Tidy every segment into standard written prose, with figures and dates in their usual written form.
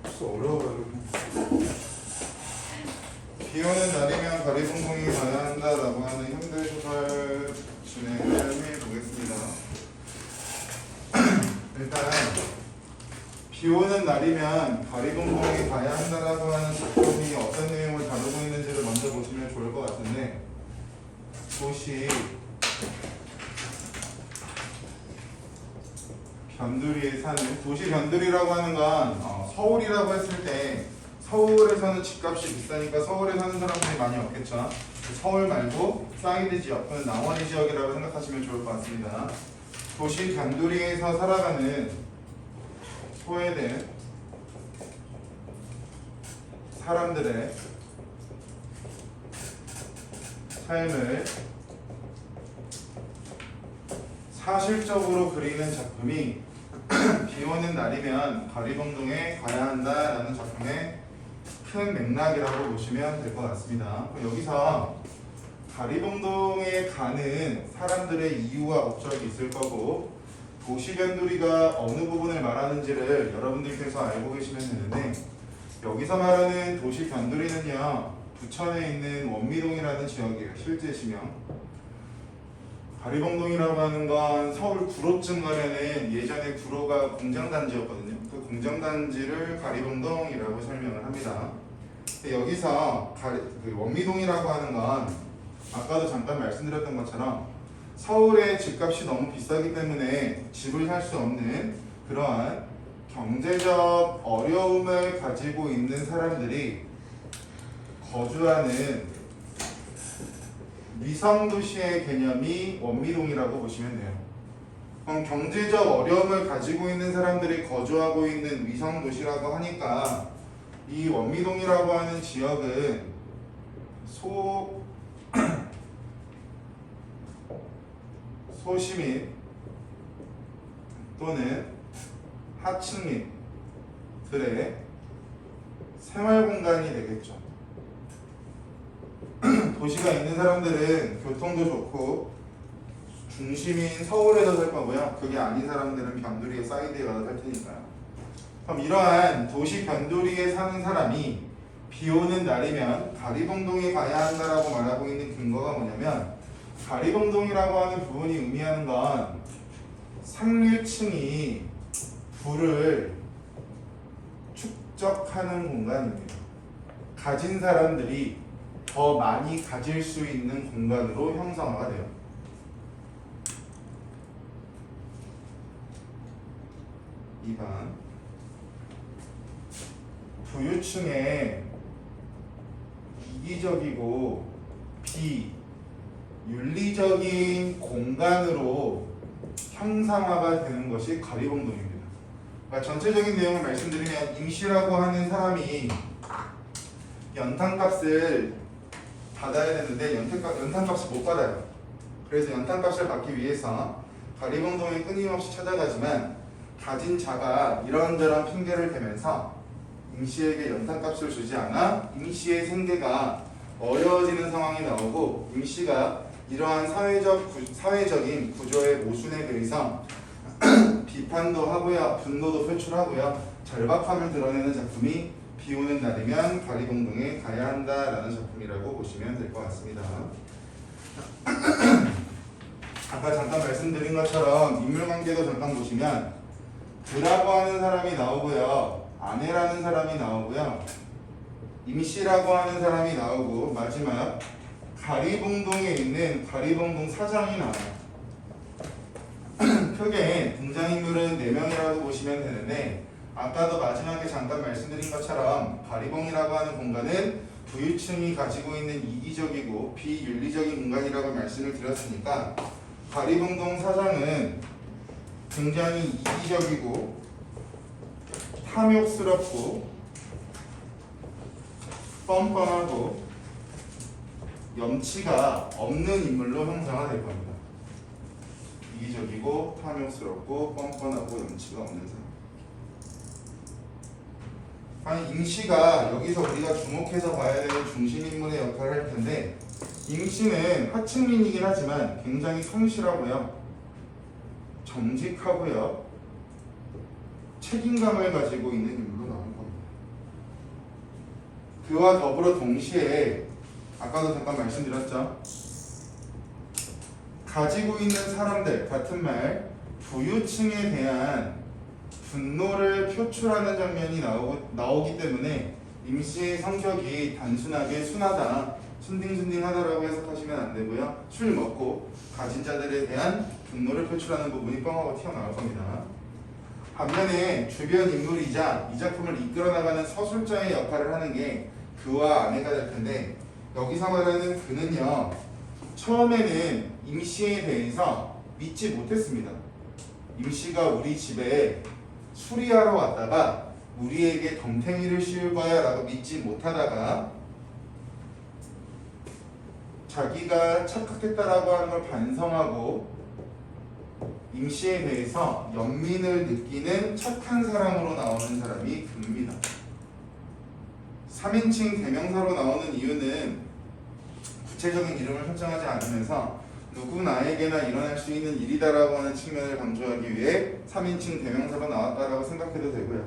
어려워요. 비 오는 날이면 가리봉봉이 가야 한다라고 하는 현대소설 진행을 해보겠습니다. 일단 비 오는 날이면 가리봉봉이 가야 한다라고 하는 작품이 어떤 내용을 다루고 있는지를 먼저 보시면 좋을 것 같은데, 도시 변두리에 사는, 도시 변두리라고 하는 건 서울이라고 했을 때 서울에서는 집값이 비싸니까 서울에 사는 사람들이 많이 없겠죠. 서울 말고 사이드 지역 또는 나머지 지역이라고 생각하시면 좋을 것 같습니다. 도시 변두리에서 살아가는 소외된 사람들의 삶을 사실적으로 그리는 작품이 비 오는 날이면 가리봉동에 가야 한다라는 작품의 큰 맥락이라고 보시면 될 것 같습니다. 여기서 가리봉동에 가는 사람들의 이유와 목적이 있을 거고, 도시변두리가 어느 부분을 말하는지를 여러분들께서 알고 계시면 되는데, 여기서 말하는 도시변두리는요, 부천에 있는 원미동이라는 지역이에요. 실제 지명. 가리봉동이라고 하는 건 서울 구로쯤 가면은 예전에 구로가 공장단지였거든요. 그 공장단지를 가리봉동이라고 설명을 합니다. 여기서 그 원미동이라고 하는 건 아까도 잠깐 말씀드렸던 것처럼 서울의 집값이 너무 비싸기 때문에 집을 살 수 없는 그러한 경제적 어려움을 가지고 있는 사람들이 거주하는 위성도시의 개념이 원미동이라고 보시면 돼요. 그럼 경제적 어려움을 가지고 있는 사람들이 거주하고 있는 위성도시라고 하니까 이 원미동이라고 하는 지역은 소시민 또는 하층민들의 생활공간이 되겠죠. 도시가 있는 사람들은 교통도 좋고 중심인 서울에서 살 거고요. 그게 아닌 사람들은 변두리의 사이드에 가서 살 테니까요. 그럼 이러한 도시 변두리에 사는 사람이 비 오는 날이면 가리봉동에 가야 한다라고 말하고 있는 근거가 뭐냐면, 가리봉동이라고 하는 부분이 의미하는 건 상류층이 부를 축적하는 공간입니다. 가진 사람들이 더 많이 가질 수 있는 공간으로 형성화가 돼요. (2번) 부유층의 이기적이고 비윤리적인 공간으로 형상화가 되는 것이 가리봉동입니다. 그러니까 전체적인 내용을 말씀드리면, 임시라고 하는 사람이 연탄값을 받아야 되는데 연탄값을 못 받아요. 그래서 연탄값을 받기 위해서 가리봉동에 끊임없이 찾아가지만 가진 자가 이런저런 핑계를 대면서 임씨에게 연탄값을 주지 않아 임씨의 생계가 어려워지는 상황이 나오고, 임씨가 이러한 사회적인 구조의 모순에 대해서 비판도 하고요, 분노도 표출하고요, 절박함을 드러내는 작품이 비 오는 날이면 가리봉동에 가야 한다라는 작품이라고 보시면 될 것 같습니다. 아까 잠깐 말씀드린 것처럼 인물관계도 잠깐 보시면 드라고 하는 사람이 나오고요, 아내라는 사람이 나오고요, 임씨라고 하는 사람이 나오고, 마지막 가리봉동에 있는 가리봉동 사장이 나와요. 크게 등장인물은 4명이라고 보시면 되는데, 아까도 마지막에 잠깐 말씀드린 것처럼 가리봉이라고 하는 공간은 부유층이 가지고 있는 이기적이고 비윤리적인 공간이라고 말씀을 드렸으니까, 가리봉동 사장은 굉장히 이기적이고 탐욕스럽고 뻔뻔하고 염치가 없는 인물로 형상화될 겁니다. 이기적이고 탐욕스럽고 뻔뻔하고 염치가 없는 사람. 아니, 임씨가 여기서 우리가 주목해서 봐야 되는 중심인물의 역할을 할 텐데, 임씨는 하층민이긴 하지만 굉장히 성실하고요, 정직하고요, 책임감을 가지고 있는 인물로 나온 겁니다. 그와 더불어 동시에 아까도 잠깐 말씀드렸죠. 가지고 있는 사람들, 같은 말 부유층에 대한 분노를 표출하는 장면이 나오기 때문에 임시의 성격이 단순하게 순하다, 순딩순딩하다라고 해석하시면 안 되고요. 술 먹고 가진 자들에 대한 분노를 표출하는 부분이 뻥하고 튀어나올 겁니다. 반면에 주변 인물이자 이 작품을 이끌어 나가는 서술자의 역할을 하는 게 그와 아내가 될 텐데, 여기서 말하는 그는요, 처음에는 임씨에 대해서 믿지 못했습니다. 임씨가 우리 집에 수리하러 왔다가 우리에게 덤탱이를 씌울 거야 라고 믿지 못하다가 자기가 착각했다라고 하는 걸 반성하고 임씨에 대해서 연민을 느끼는 착한 사람으로 나오는 사람이 그입니다. 3인칭 대명사로 나오는 이유는 구체적인 이름을 설정하지 않으면서 누구나에게나 일어날 수 있는 일이다라고 하는 측면을 강조하기 위해 3인칭 대명사로 나왔다라고 생각해도 되고요.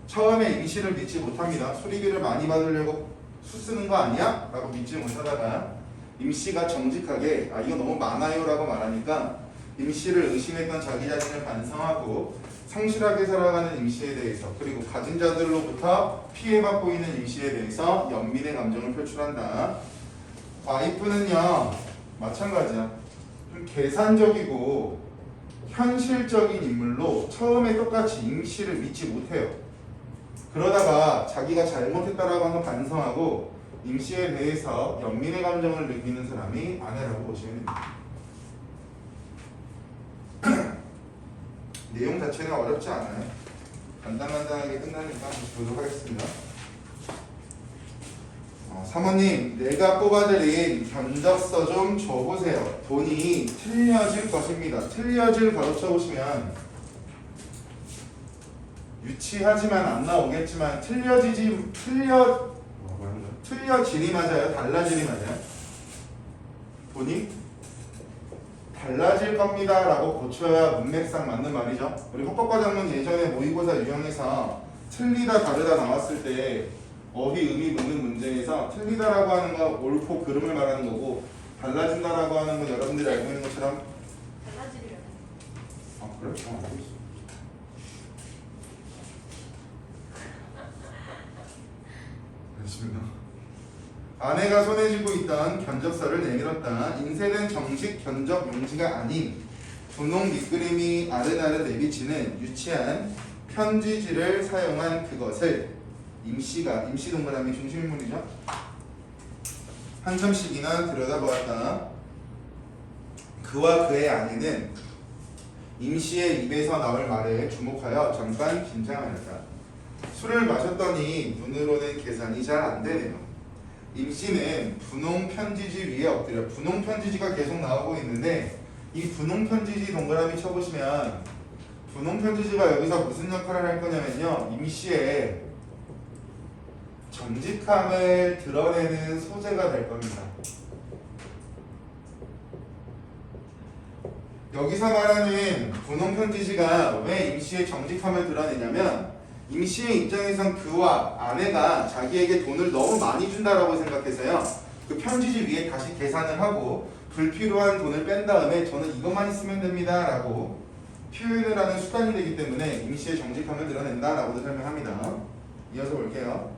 처음에 임씨를 믿지 못합니다. 수리비를 많이 받으려고 수 쓰는 거 아니야? 라고 믿지 못하다가 임씨가 정직하게 이거 너무 많아요 라고 말하니까 임씨를 의심했던 자기 자신을 반성하고 성실하게 살아가는 임씨에 대해서, 그리고 가진 자들로부터 피해받고 있는 임씨에 대해서 연민의 감정을 표출한다. 와이프는요 마찬가지야. 좀 계산적이고 현실적인 인물로 처음에 똑같이 임씨를 믿지 못해요. 그러다가 자기가 잘못했다라고 하는 반성하고 임씨에 대해서 연민의 감정을 느끼는 사람이 아내라고 보시면 됩니다. 내용 자체는 어렵지 않아요. 간단하게 끝나니까 보도록 하겠습니다. 사모님, 내가 뽑아드린 견적서 좀 줘보세요. 돈이 틀려질 것입니다. 틀려질 가로쳐보시면 유치하지만 안 나오겠지만 틀려질이 맞아요? 달라질이 맞아요? 돈이 달라질 겁니다 라고 고쳐야 문맥상 맞는 말이죠. 우리 헌법과정문 예전에 모의고사 유형에서 틀리다 다르다 나왔을 때 어휘 의미 묻는 문제에서 틀리다라고 하는 거 옳고 그름을 말하는 거고, 달라진다라고 하는 건 여러분들이 알고 있는 것처럼 달라지려면. 그래? 알고 있어. 그렇습니다. 아내가 손에 쥐고 있던 견적서를 내밀었다. 인쇄된 정식 견적 용지가 아닌 분홍 밑그림이 아른아른 내비치는 유치한 편지지를 사용한 그것을 임씨 동그라미 중심인물이죠. 한참씩이나 들여다보았다. 그와 그의 아내는 임씨의 입에서 나올 말에 주목하여 잠깐 긴장하였다. 술을 마셨더니 눈으로는 계산이 잘 안 되네요. 임씨는 분홍 편지지 위에 엎드려, 분홍 편지지가 계속 나오고 있는데 이 분홍 편지지 동그라미 쳐보시면 분홍 편지지가 여기서 무슨 역할을 할 거냐면요, 임씨의 정직함을 드러내는 소재가 될 겁니다. 여기서 말하는 분홍 편지지가 왜 임씨의 정직함을 드러내냐면, 임씨의 입장에선 그와 아내가 자기에게 돈을 너무 많이 준다라고 생각해서요, 그 편지지 위에 다시 계산을 하고 불필요한 돈을 뺀 다음에 저는 이것만 있으면 됩니다 라고 표현을 하는 수단이 되기 때문에 임씨의 정직함을 드러낸다 라고도 설명합니다. 이어서 볼게요.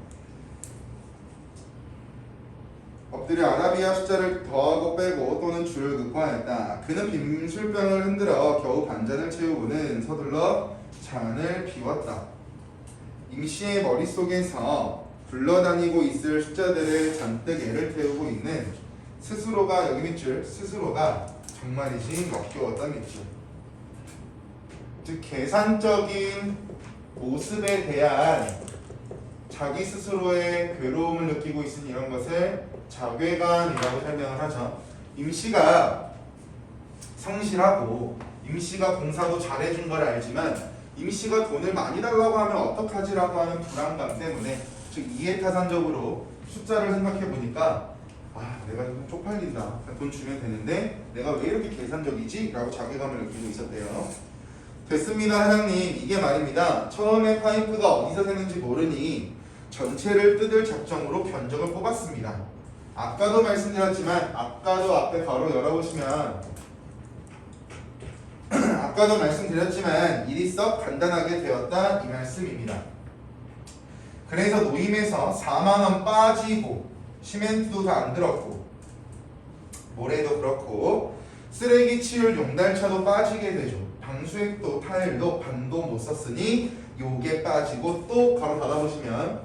엎드려 아라비아 숫자를 더하고 빼고 또는 줄을 긋고 하였다. 그는 빈술병을 흔들어 겨우 반잔을 채우고는 서둘러 잔을 비웠다. 임씨의 머릿속에서 굴러다니고 있을 숫자들을 잔뜩 애를 태우고 있는 스스로가, 여기 밑줄, 스스로가 정말이지 역겨웠던 밑줄. 즉 계산적인 모습에 대한 자기 스스로의 괴로움을 느끼고 있으니 이런 것을 자괴감이라고 설명을 하죠. 임씨가 성실하고 임씨가 공사도 잘해준 걸 알지만 임씨가 돈을 많이 달라고 하면 어떡하지라고 하는 불안감 때문에, 즉 이해타산적으로 숫자를 생각해 보니까 내가 좀 쪽팔린다, 돈 주면 되는데 내가 왜 이렇게 계산적이지? 라고 자괴감을 느끼고 있었대요. 됐습니다 사장님, 이게 말입니다. 처음에 파이프가 어디서 새는지 모르니 전체를 뜯을 작정으로 변적을 뽑았습니다. 아까도 말씀드렸지만 아까도 앞에 가로 열어보시면 아까도 말씀드렸지만 일이 썩 간단하게 되었다 이 말씀입니다. 그래서 노임에서 4만원 빠지고 시멘트도 다 안 들었고 모래도 그렇고 쓰레기 치울 용달차도 빠지게 되죠. 방수액도 타일도 반도 못 썼으니 요게 빠지고 또 가로 닫아보시면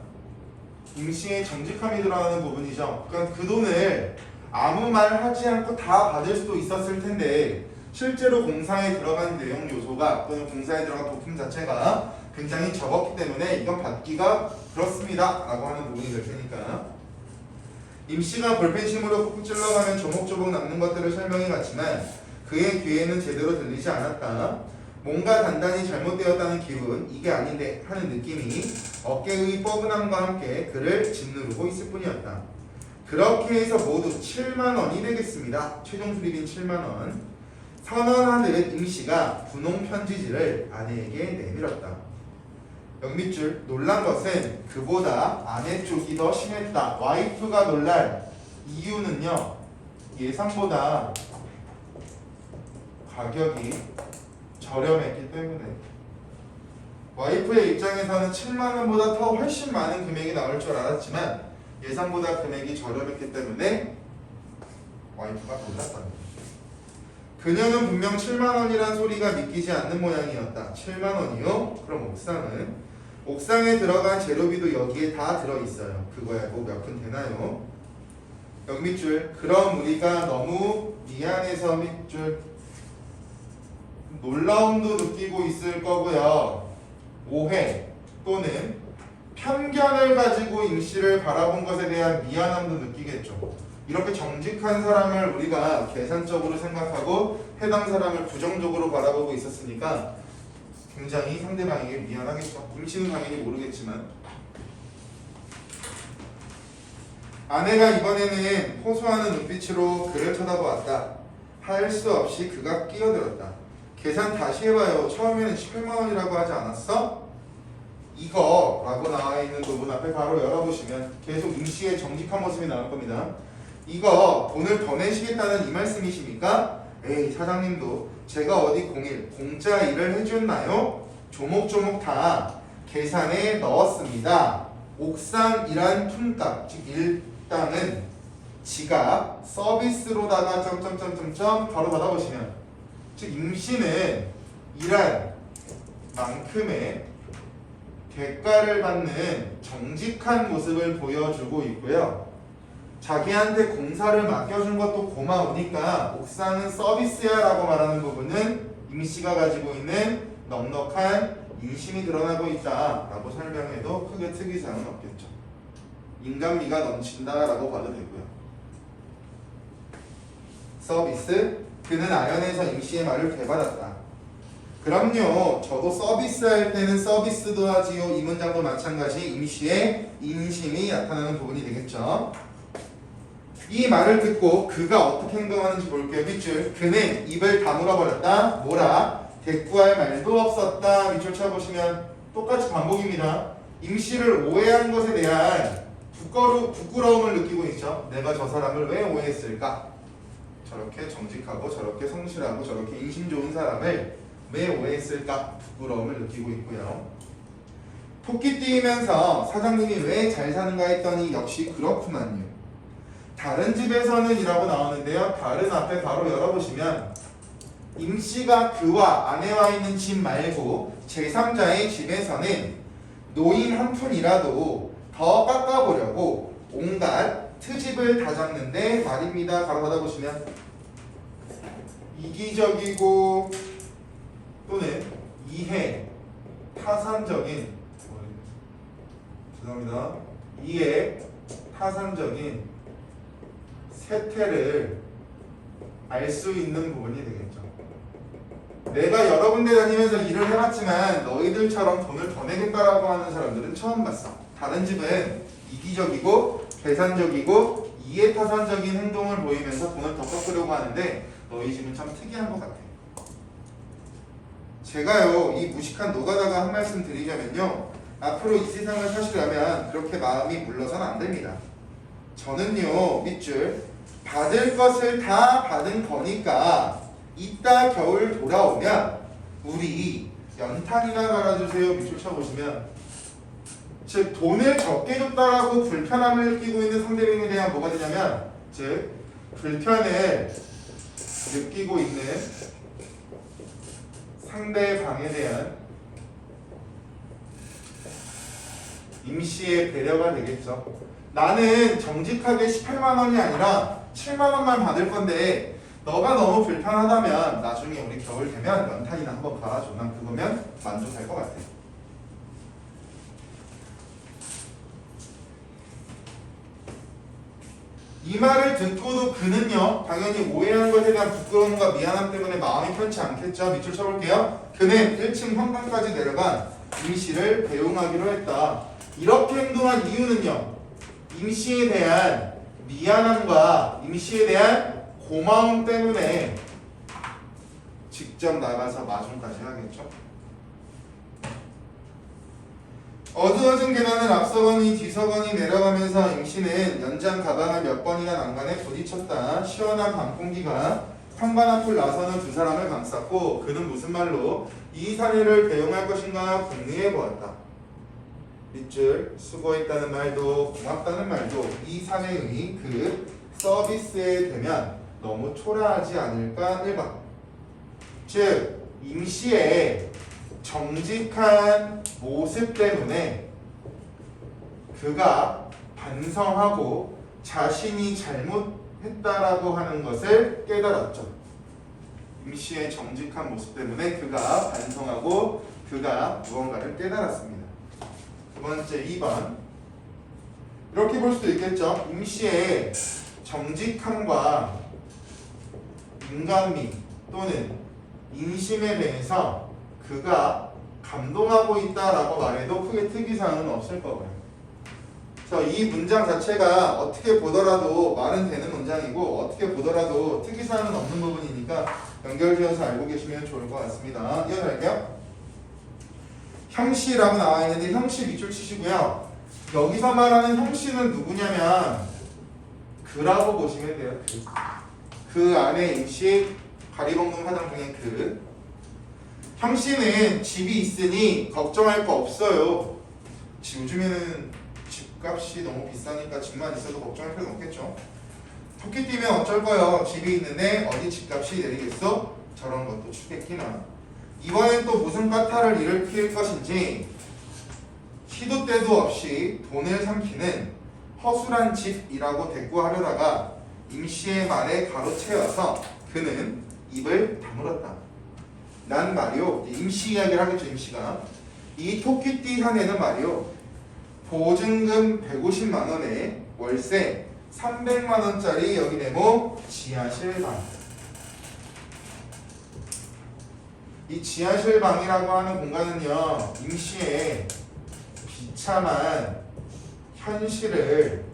임시의 정직함이 들어가는 부분이죠. 그러니까 그 돈을 아무 말 하지 않고 다 받을 수도 있었을 텐데 실제로 공사에 들어간 내용 요소가 또는 공사에 들어간 부품 자체가 굉장히 적었기 때문에 이건 받기가 그렇습니다 라고 하는 부분이 될 테니까 임시가 볼펜심으로 꾹꾹 찔러가면 조목조목 남는 것들을 설명해 갔지만 그의 귀에는 제대로 들리지 않았다. 뭔가 단단히 잘못되었다는 기분, 이게 아닌데 하는 느낌이 어깨의 뻐근함과 함께 그를 짓누르고 있을 뿐이었다. 그렇게 해서 모두 7만원이 되겠습니다. 최종 수리비인 7만원. 선언하듯 임씨가 분홍 편지지를 아내에게 내밀었다. 영밑줄 놀란 것은 그보다 아내 쪽이 더 심했다. 와이프가 놀랄 이유는요, 예상보다 가격이 저렴했기 때문에 와이프의 입장에서는 7만원보다 더 훨씬 많은 금액이 나올 줄 알았지만 예상보다 금액이 저렴했기 때문에 와이프가 놀랐답니다. 그녀는 분명 7만원이란 소리가 믿기지 않는 모양이었다. 7만원이요? 그럼 옥상에 들어간 재료비도 여기에 다 들어있어요. 그거야 뭐 몇 푼 되나요? 영밑줄 그럼 우리가 너무 미안해서 밑줄 놀라움도 느끼고 있을 거고요. 오해 또는 편견을 가지고 임씨를 바라본 것에 대한 미안함도 느끼겠죠. 이렇게 정직한 사람을 우리가 계산적으로 생각하고 해당 사람을 부정적으로 바라보고 있었으니까 굉장히 상대방에게 미안하겠죠. 임씨는 당연히 모르겠지만 아내가 이번에는 호소하는 눈빛으로 그를 쳐다보았다. 할 수 없이 그가 끼어들었다. 계산 다시 해봐요. 처음에는 18만원이라고 하지 않았어? 이거 라고 나와 있는 부분 앞에 바로 열어보시면 계속 임씨의 정직한 모습이 나올 겁니다. 이거 돈을 더 내시겠다는 이 말씀이십니까? 에이 사장님도 제가 어디 공짜 일을 해줬나요? 조목조목 다 계산에 넣었습니다. 옥상이란 품값 즉 일당은 지가 서비스로다가 점점점점점 바로 받아보시면 즉 임시는 일한 만큼의 대가를 받는 정직한 모습을 보여주고 있고요. 자기한테 공사를 맡겨준 것도 고마우니까 옥상은 서비스야 라고 말하는 부분은 임씨가 가지고 있는 넉넉한 인심이 드러나고 있다 라고 설명해도 크게 특이사항은 없겠죠. 인간미가 넘친다 라고 봐도 되고요. 서비스 그는 아연에서 임씨의 말을 되받았다. 그럼요. 저도 서비스할 때는 서비스도 하지요. 이 문장도 마찬가지 임씨의 인심이 나타나는 부분이 되겠죠. 이 말을 듣고 그가 어떻게 행동하는지 볼게요. 밑줄 그는 입을 다물어버렸다. 뭐라? 대꾸할 말도 없었다. 밑줄 쳐보시면 똑같이 반복입니다. 임씨를 오해한 것에 대한 부끄러움을 느끼고 있죠. 내가 저 사람을 왜 오해했을까? 저렇게 정직하고 저렇게 성실하고 저렇게 인심 좋은 사람을 왜 오해했을까? 부끄러움을 느끼고 있고요. 토끼 띄면서 사장님이 왜 잘 사는가 했더니 역시 그렇구만요. 다른 집에서는 이라고 나오는데요. 다른 앞에 바로 열어보시면 임씨가 그와 아내와 있는 집 말고 제3자의 집에서는 노임 한 푼이라도 더 깎아보려고 온갖 트집을 다 잡는데 말입니다. 바로 받아보시면 이기적이고 또는 이해 타산적인 죄송합니다. 이해 타산적인 세태를 알 수 있는 부분이 되겠죠. 내가 여러 군데 다니면서 일을 해봤지만 너희들처럼 돈을 더 내겠다라고 하는 사람들은 처음 봤어. 다른 집은 이기적이고 계산적이고 이해타산적인 행동을 보이면서 돈을 더 깎으려고 하는데 너희 집은 참 특이한 것 같아. 제가요 이 무식한 노가다가 한 말씀 드리자면요, 앞으로 이 세상을 사시려면 그렇게 마음이 물러서는 안 됩니다. 저는요 밑줄 받을 것을 다 받은 거니까 이따 겨울 돌아오면 우리 연탄이나 갈아주세요. 밑줄 쳐보시면 즉 돈을 적게 줬다라고 불편함을 느끼고 있는 상대방에 대한 뭐가 되냐면 즉 불편을 느끼고 있는 상대방에 대한 임시의 배려가 되겠죠. 나는 정직하게 18만 원이 아니라 7만 원만 받을 건데 너가 너무 불편하다면 나중에 우리 겨울 되면 연탄이나 한번 갈아줘. 난 그거면 만족할 것 같아. 이 말을 듣고도 그는요 당연히 오해한 것에 대한 부끄러움과 미안함 때문에 마음이 편치 않겠죠. 밑줄 쳐볼게요. 그는 1층 현관까지 내려간 임씨를 배웅하기로 했다. 이렇게 행동한 이유는요 임씨에 대한 미안함과 임씨에 대한 고마움 때문에 직접 나가서 마중까지 하겠죠. 어두워진 계단을 앞서거니 뒤서거니 내려가면서 임씨는 연장 가방을 몇 번이나 난간에 부딪혔다. 시원한 밤 공기가 현관 앞을 나서는 두 사람을 감쌌고 그는 무슨 말로 이 사내를 배웅할 것인가 궁리해 보았다. 밑줄 수고했다는 말도 고맙다는 말도 이 사내의 그 서비스에 대면 너무 초라하지 않을까 1번. 즉 임씨의 정직한 모습 때문에 그가 반성하고 자신이 잘못했다라고 하는 것을 깨달았죠. 임씨의 정직한 모습 때문에 그가 반성하고 그가 무언가를 깨달았습니다. 두 번째 2번. 이렇게 볼 수도 있겠죠. 임씨의 정직함과 인간미 또는 인심에 대해서 그가 감동하고 있다라고 말해도 크게 특이사항은 없을 거고요. 그래서 이 문장 자체가 어떻게 보더라도 말은 되는 문장이고 어떻게 보더라도 특이사항은 없는 부분이니까 연결지어서 알고 계시면 좋을 것 같습니다. 이어갈게요. 형씨라고 나와 있는데 형씨 밑줄 치시고요. 여기서 말하는 형씨는 누구냐면 그라고 보시면 돼요. 그 안에 임시 가리봉동 화장 중에 그 형씨는 집이 있으니 걱정할 거 없어요. 요즘에는 집값이 너무 비싸니까 집만 있어도 걱정할 필요는 없겠죠. 토끼띠면 어쩔 거요. 집이 있는데 어디 집값이 내리겠어? 저런 것도 추겠기나. 이번엔 또 무슨 까탈을 일으킬 것인지 시도 때도 없이 돈을 삼키는 허술한 집이라고 대꾸하려다가 임씨의 말에 가로채어서 그는 입을 다물었다. 난 말이요, 임씨 이야기를 하겠죠. 임씨가 이 토끼띠 사내는 말이요 보증금 150만 원에 월세 300만 원짜리 여기 네모 지하실 방. 이 지하실 방이라고 하는 공간은요 임씨의 비참한 현실을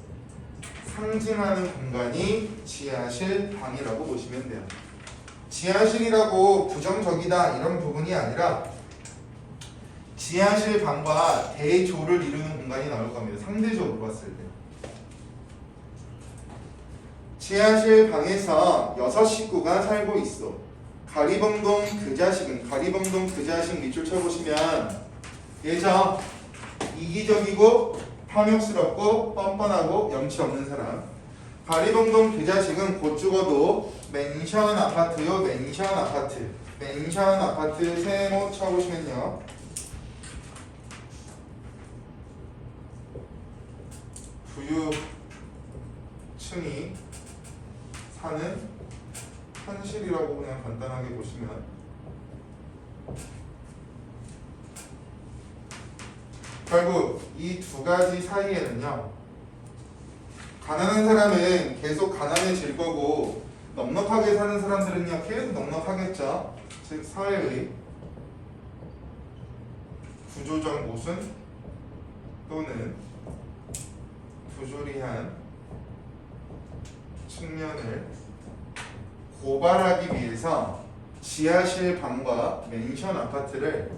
상징하는 공간이 지하실 방이라고 보시면 돼요. 지하실이라고 부정적이다 이런 부분이 아니라 지하실 방과 대조를 이루는 공간이 나올 겁니다. 상대적으로 봤을 때 지하실 방에서 6식구가 살고 있어. 가리봉동 그 자식은 가리봉동 그 자식 밑줄 쳐보시면 예죠. 이기적이고 탐욕스럽고 뻔뻔하고 염치 없는 사람. 가리봉동 그 자식은 곧 죽어도 맨션 아파트요. 맨션 아파트. 맨션 아파트 세모 쳐보시면요. 부유층이 사는 현실이라고 그냥 간단하게 보시면 결국 이 두 가지 사이에는요 가난한 사람은 계속 가난해질 거고 넉넉하게 사는 사람들은요 계속 넉넉하겠죠. 즉 사회의 구조적 모순 또는 부조리한 측면을 고발하기 위해서 지하실 방과 맨션 아파트를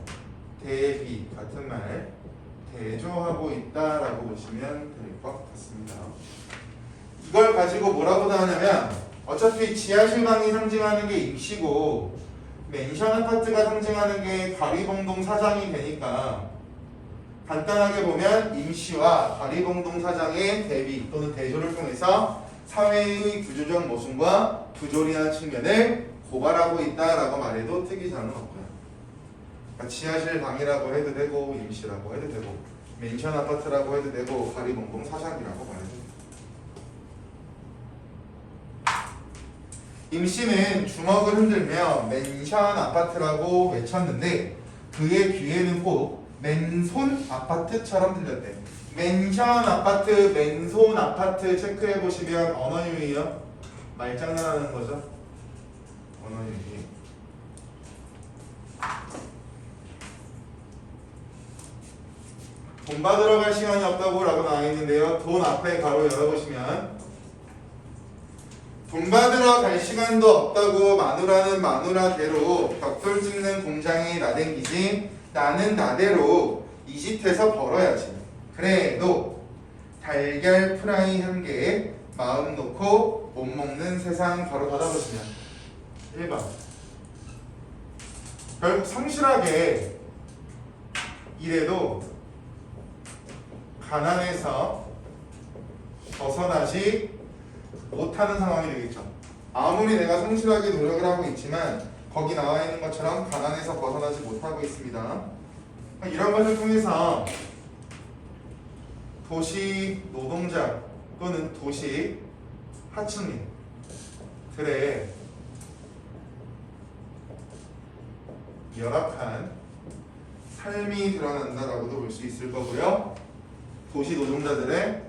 대비 같은 말 대조하고 있다라고 보시면 될 것 같습니다. 이걸 가지고 뭐라고 나오냐면 어차피 지하실방이 상징하는 게 임시고 맨션 아파트가 상징하는 게 가리봉동 사장이 되니까 간단하게 보면 임시와 가리봉동 사장의 대비 또는 대조를 통해서 사회의 구조적 모순과 부조리한 측면을 고발하고 있다라고 말해도 특이사항은 없고요. 그러니까 지하실 방이라고 해도 되고 임시라고 해도 되고 맨션 아파트라고 해도 되고 가리봉동 사장이라고 말해도 돼요. 임시는 주먹을 흔들며 맨션 아파트라고 외쳤는데 그의 귀에는 꼭 맨손 아파트처럼 들렸대. 맨션 아파트, 맨손 아파트 체크해 보시면 언어 유희요. 말장난하는 거죠. 언어 유희. 돈 받으러 갈 시간이 없다고 라고 나와 있는데요. 돈 앞에 가로 열어보시면 돈 받으러 갈 시간도 없다고 마누라는 마누라대로 벽돌 찍는 공장에 나댕기지 나는 나대로 이 짓에서 벌어야지. 그래도 달걀 프라이 한 개에 마음 놓고 못 먹는 세상 바로 닫아보시면 1번 결국 성실하게 일해도 가난에서 벗어나지 못하는 상황이 되겠죠. 아무리 내가 성실하게 노력을 하고 있지만 거기 나와 있는 것처럼 가난에서 벗어나지 못하고 있습니다. 이런 것을 통해서 도시 노동자 또는 도시 하층민들의 열악한 삶이 드러난다라고도 볼 수 있을 거고요. 도시 노동자들의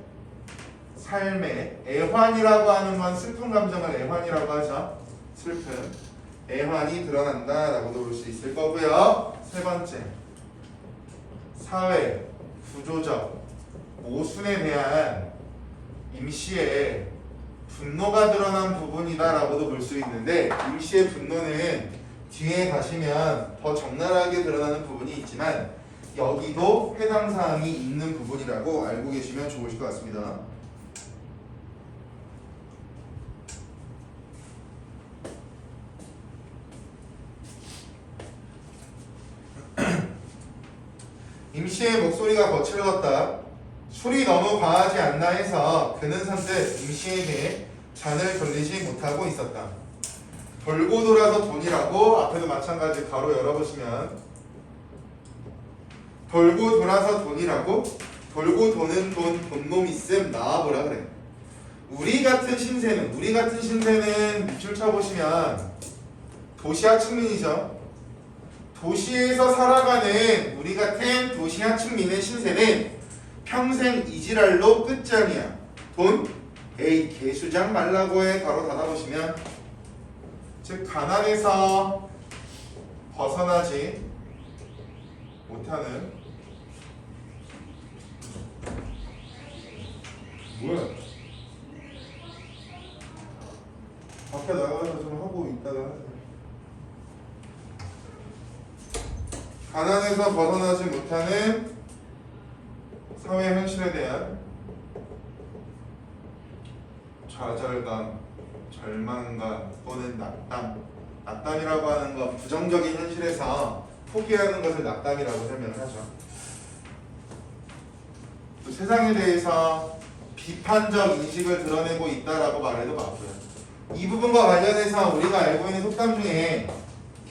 삶의 애환이라고 하는 건 슬픈 감정을 애환이라고 하죠. 슬픈 애환이 드러난다라고도 볼 수 있을 거고요. 세 번째, 사회 구조적 모순에 대한 임시의 분노가 드러난 부분이다라고도 볼 수 있는데 임시의 분노는 뒤에 가시면 더 적나라하게 드러나는 부분이 있지만 여기도 해당 사항이 있는 부분이라고 알고 계시면 좋으실 것 같습니다. 임시의 목소리가 거칠었다. 술이 너무 과하지 않나 해서 그는 선뜻 임시에게 잔을 돌리지 못하고 있었다. 돌고 돌아서 돈이라고 앞에도 마찬가지 가로 열어보시면 돌고 돌아서 돈이라고 돌고 도는 돈놈 있음 나와보라 그래. 우리 같은 신세는 밑줄 쳐보시면 도시화 측민이죠. 도시에서 살아가는 우리 같은 도시화 측민의 신세는 평생 이지랄로 끝장이야. 돈? 에이 개수장 말라고 해. 가로 닫아보시면 즉 가난에서 벗어나지 못하는 뭐야? 밖에 나가서 좀 하고 있다가 하세요. 가난에서 벗어나지 못하는 사회 현실에 대한 좌절감, 절망감 또는 낙담이라고 하는 것, 부정적인 현실에서 포기하는 것을 낙담이라고 설명을 하죠. 또 세상에 대해서 비판적 인식을 드러내고 있다라고 말해도 맞고요. 이 부분과 관련해서 우리가 알고 있는 속담 중에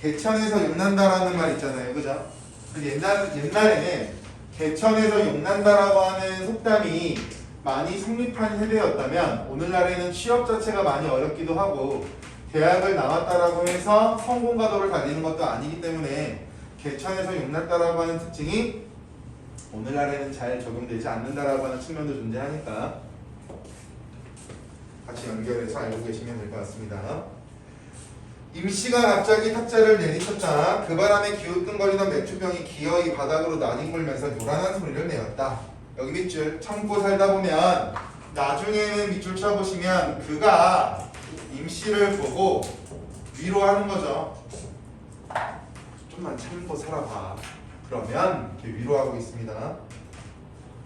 개천에서 욕난다라는 말 있잖아요, 그죠? 옛날에는 개천에서 욕난다라고 하는 속담이 많이 성립한 세대였다면 오늘날에는 취업 자체가 많이 어렵기도 하고 대학을 나왔다라고 해서 성공가도를 달리는 것도 아니기 때문에 개천에서 욕났다라고 하는 특징이 오늘날에는 잘 적용되지 않는다라고 하는 측면도 존재하니까 같이 연결해서 알고 계시면 될 것 같습니다. 임씨가 갑자기 탁자를 내리쳤다. 그 바람에 기웃뚱거리던 맥주병이 기어이 바닥으로 나뒹굴면서 요란한 소리를 내었다. 여기 밑줄 참고 살다 보면 나중에는 밑줄 쳐보시면 그가 임씨를 보고 위로하는 거죠. 좀만 참고 살아봐. 그러면 이렇게 위로하고 있습니다.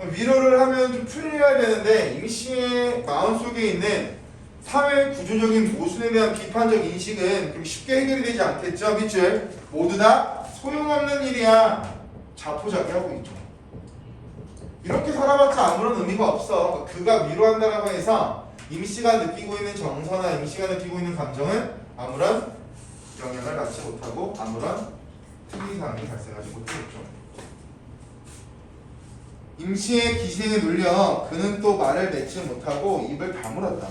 위로를 하면 좀 풀려야 되는데 임시의 마음속에 있는 사회 구조적인 모순에 대한 비판적 인식은 그렇게 쉽게 해결이 되지 않겠죠. 밑줄 모두 다 소용없는 일이야. 자포자기하고 있죠. 이렇게 살아봤자 아무런 의미가 없어. 그가 위로한다라고 해서 임씨가 느끼고 있는 정서나 임씨가 느끼고 있는 감정은 아무런 영향을 받지 못하고 아무런 특이사항이 발생하지 못하겠죠. 임씨의 기세에 눌려 그는 또 말을 맺지 못하고 입을 다물었다.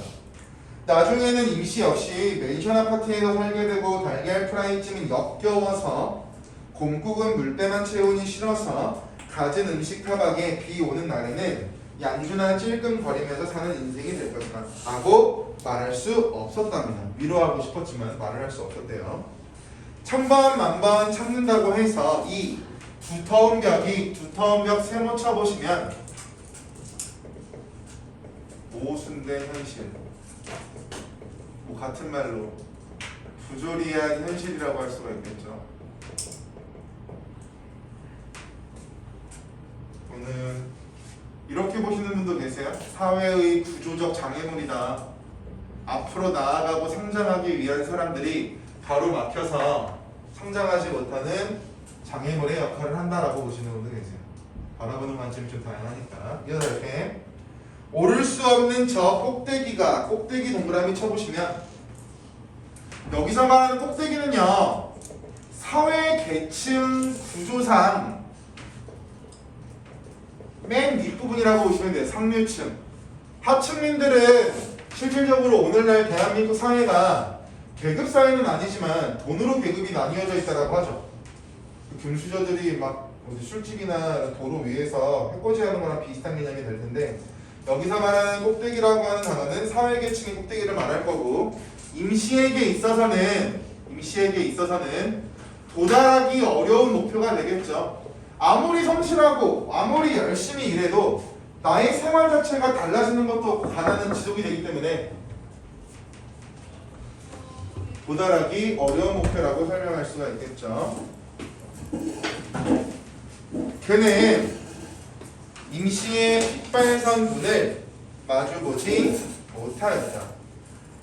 나중에는 임씨 역시 맨션 아파트에서 살게 되고 달걀 프라이쯤은 역겨워서 곰국은 물배만 채우니 싫어서 갖은 음식 타박에 비 오는 날에는 양주나 찔끔거리면서 사는 인생이 될 것이다 하고 말할 수 없었답니다. 위로하고 싶었지만 말을 할 수 없었대요. 천번 만번 참는다고 해서 이 두터운 벽 세모 쳐보시면 모순된 현실, 뭐 같은 말로 부조리한 현실이라고 할 수가 있겠죠. 저는 이렇게 보시는 분도 계세요. 사회의 구조적 장애물이다. 앞으로 나아가고 성장하기 위한 사람들이 바로 막혀서 성장하지 못하는 장애물의 역할을 한다라고 보시는 분도 계세요. 바라보는 관점이 좀 다양하니까. 이렇게 오를 수 없는 저 꼭대기가 꼭대기 동그라미 쳐보시면 여기서 말하는 꼭대기는요 사회 계층 구조상 맨 윗부분이라고 보시면 돼요. 상류층. 하층민들은 실질적으로 오늘날 대한민국 사회가 계급 사회는 아니지만 돈으로 계급이 나뉘어져 있다고 하죠. 금수저들이 막 술집이나 도로 위에서 해코지하는 거랑 비슷한 개념이 될 텐데 여기서 말하는 꼭대기라고 하는 단어는 사회계층의 꼭대기를 말할 거고 임시에게 있어서는 도달하기 어려운 목표가 되겠죠. 아무리 성실하고 아무리 열심히 일해도 나의 생활 자체가 달라지는 것도 없고 가난은 지속이 되기 때문에 도달하기 어려운 목표라고 설명할 수가 있겠죠. 그는 임시의 핏발선 눈을 마주보지 못하였다.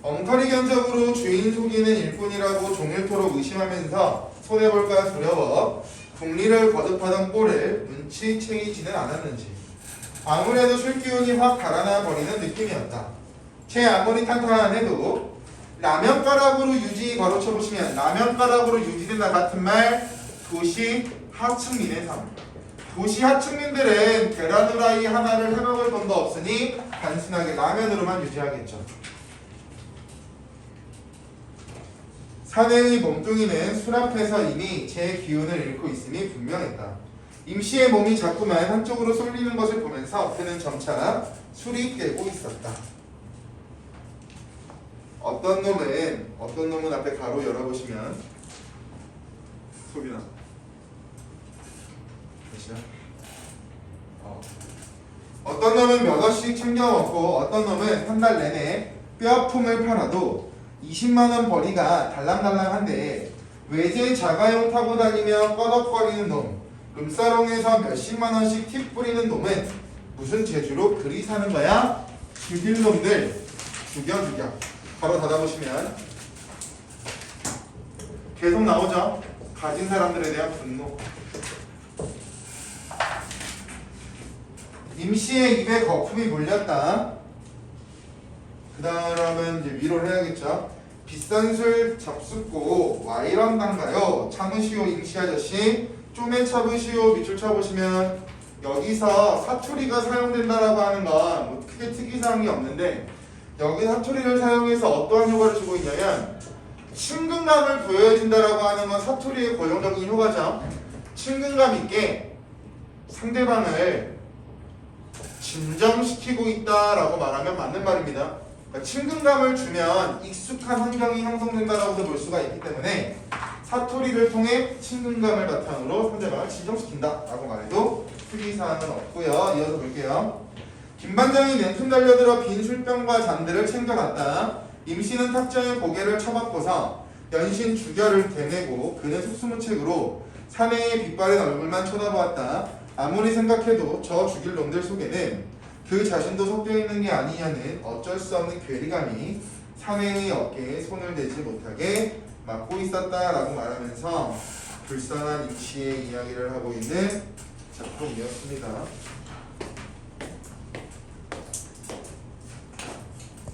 엉터리 견적으로 주인 속이는 일꾼이라고 종일토록 의심하면서 손해볼까 두려워 국리를 거듭하던 꼴을 눈치채이지는 않았는지 아무래도 술기운이 확 달아나 버리는 느낌이었다. 제 아무리 탄탄해도 라면가락으로 유지 걸어쳐보시면 라면가락으로 유지된다 같은 말 도시 하층민의 삶. 도시 하층민들은 계란 후라이 하나를 해먹을 돈도 없으니 단순하게 라면으로만 유지하겠죠. 사내의 몸뚱이는 술 앞에서 이미 제 기운을 잃고 있음이 분명했다. 임씨의 몸이 자꾸만 한쪽으로 쏠리는 것을 보면서 그는 점차 술이 깨고 있었다. 어떤 놈은 앞에 가로 열어보시면 소비나 어떤 놈은 몇 원씩 챙겨 먹고 어떤 놈은 한 달 내내 뼈아픔을 팔아도 20만원 벌이가 달랑달랑한데 외제 자가용 타고 다니며 꺼덕거리는 놈, 룸사롱에서 몇십만원씩 팁 뿌리는 놈은 무슨 재주로 그리 사는 거야? 죽일 놈들 죽여. 바로 닫아보시면 계속 나오죠. 가진 사람들에 대한 분노. 임씨의 입에 거품이 몰렸다. 그 다음은 이제 위로를 해야겠죠. 비싼 술 잡숫고 와 이런단가요. 참으시오 임씨 아저씨. 쪼매 참으시오. 밑줄 쳐보시면 여기서 사투리가 사용된다라고 하는 건 뭐 크게 특이사항이 없는데 여기 사투리를 사용해서 어떠한 효과를 주고 있냐면 친근감을 부여해준다라고 하는 건 사투리의 고정적인 효과죠. 친근감 있게 상대방을 진정시키고 있다라고 말하면 맞는 말입니다. 그러니까 친근감을 주면 익숙한 환경이 형성된다라고도 볼 수가 있기 때문에 사투리를 통해 친근감을 바탕으로 상대방을 진정시킨다라고 말해도 특이사항은 없고요. 이어서 볼게요. 김반장이 냉큼 달려들어 빈 술병과 잔들을 챙겨갔다. 임씨는 탁자에 고개를 쳐박고서 연신 주결을 대내고 그는 속수무책으로 사내의 빛바랜 얼굴만 쳐다보았다. 아무리 생각해도 저 죽일 놈들 속에는 그 자신도 섞여 있는 게 아니냐는 어쩔 수 없는 괴리감이 사내의 어깨에 손을 대지 못하게 막고 있었다라고 말하면서 불쌍한 임시의 이야기를 하고 있는 작품이었습니다.